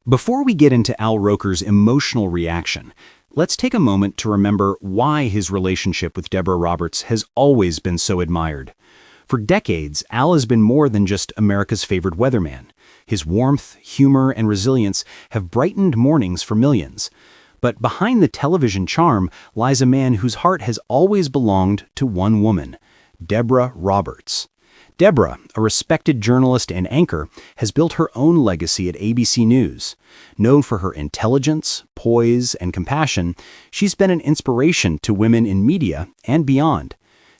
Before we get into Al Roker's emotional reaction, let's take a moment to remember why his relationship with Deborah Roberts has always been so admired. For decades, Al has been more than just America's favorite weatherman. His warmth, humor, and resilience have brightened mornings for millions. But behind the television charm lies a man whose heart has always belonged to one woman, Deborah Roberts. Deborah, a respected journalist and anchor, has built her own legacy at ABC News. Known for her intelligence, poise, and compassion, she's been an inspiration to women in media and beyond.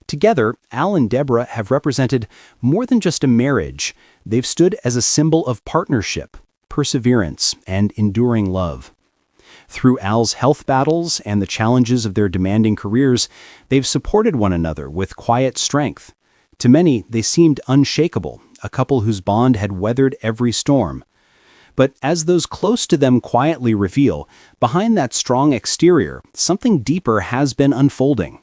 Together, Al and Deborah have represented more than just a marriage. They've stood as a symbol of partnership, perseverance, and enduring love. Through Al's health battles and the challenges of their demanding careers, they've supported one another with quiet strength. To many, they seemed unshakable, a couple whose bond had weathered every storm. But as those close to them quietly reveal, behind that strong exterior, something deeper has been unfolding.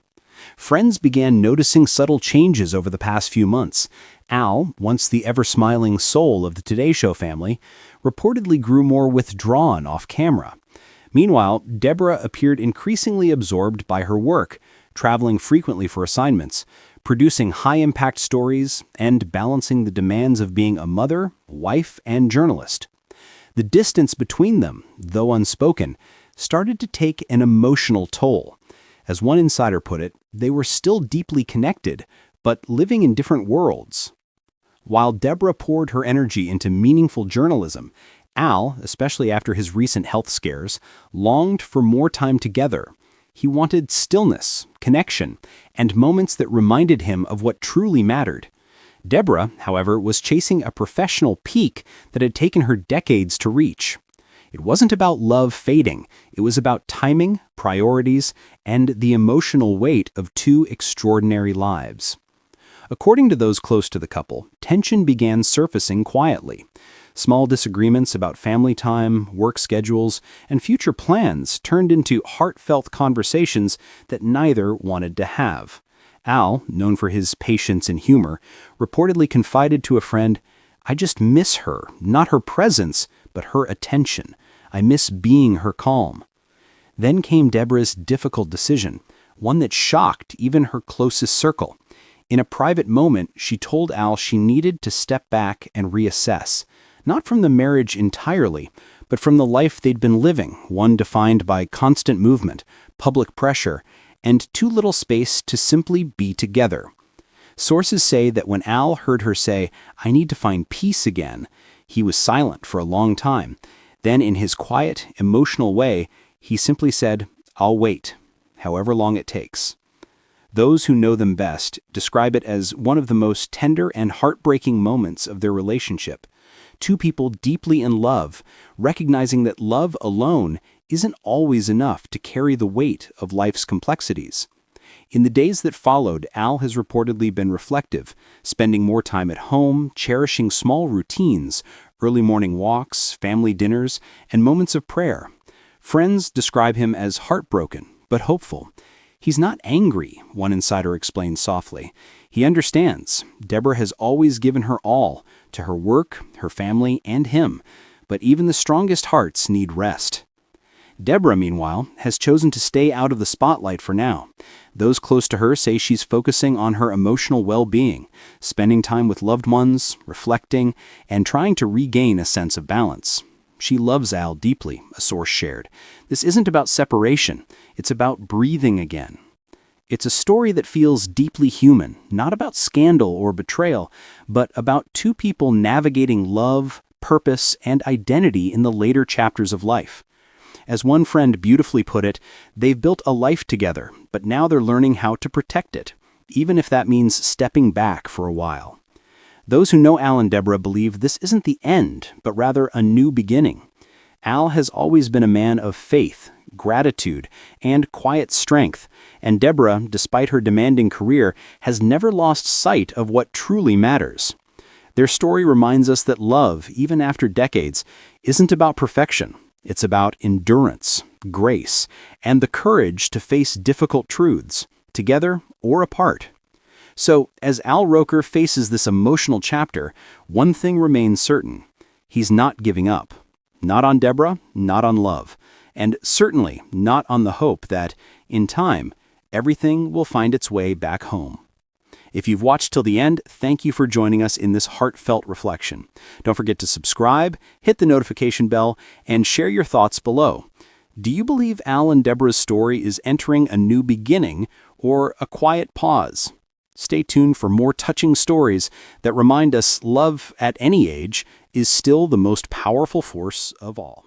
Friends began noticing subtle changes over the past few months. Al, once the ever-smiling soul of the Today Show family, reportedly grew more withdrawn off camera. Meanwhile, Deborah appeared increasingly absorbed by her work, traveling frequently for assignments, producing high-impact stories, and balancing the demands of being a mother, wife, and journalist. The distance between them, though unspoken, started to take an emotional toll. As one insider put it, they were still deeply connected, but living in different worlds. While Deborah poured her energy into meaningful journalism, Al, especially after his recent health scares, longed for more time together. He wanted stillness, connection, and moments that reminded him of what truly mattered. Deborah, however, was chasing a professional peak that had taken her decades to reach. It wasn't about love fading. It was about timing, priorities, and the emotional weight of two extraordinary lives. According to those close to the couple, tension began surfacing quietly. Small disagreements about family time, work schedules, and future plans turned into heartfelt conversations that neither wanted to have. Al, known for his patience and humor, reportedly confided to a friend, "I just miss her, not her presence, but her attention. I miss being her calm." Then came Deborah's difficult decision, one that shocked even her closest circle. In a private moment, she told Al she needed to step back and reassess. Not from the marriage entirely, but from the life they'd been living, one defined by constant movement, public pressure, and too little space to simply be together. Sources say that when Al heard her say, "I need to find peace again," he was silent for a long time. Then in his quiet, emotional way, he simply said, "I'll wait, however long it takes." Those who know them best describe it as one of the most tender and heartbreaking moments of their relationship. Two people deeply in love, recognizing that love alone isn't always enough to carry the weight of life's complexities. In the days that followed, Al has reportedly been reflective, spending more time at home, cherishing small routines, early morning walks, family dinners, and moments of prayer. Friends describe him as heartbroken, but hopeful. He's not angry, one insider explained softly. He understands. Deborah has always given her all, to her work, her family, and him. But even the strongest hearts need rest. Deborah, meanwhile, has chosen to stay out of the spotlight for now. Those close to her say she's focusing on her emotional well-being, spending time with loved ones, reflecting, and trying to regain a sense of balance. She loves Al deeply, a source shared. This isn't about separation. It's about breathing again. It's a story that feels deeply human, not about scandal or betrayal, but about two people navigating love, purpose, and identity in the later chapters of life. As one friend beautifully put it, they've built a life together, but now they're learning how to protect it, even if that means stepping back for a while. Those who know Al and Deborah believe this isn't the end, but rather a new beginning. Al has always been a man of faith, gratitude, and quiet strength, and Deborah, despite her demanding career, has never lost sight of what truly matters. Their story reminds us that love, even after decades, isn't about perfection. It's about endurance, grace, and the courage to face difficult truths, together or apart. So, as Al Roker faces this emotional chapter, one thing remains certain. He's not giving up. Not on Deborah, not on love, and certainly not on the hope that, in time, everything will find its way back home. If you've watched till the end, thank you for joining us in this heartfelt reflection. Don't forget to subscribe, hit the notification bell, and share your thoughts below. Do you believe Al and Deborah's story is entering a new beginning or a quiet pause? Stay tuned for more touching stories that remind us love at any age is still the most powerful force of all.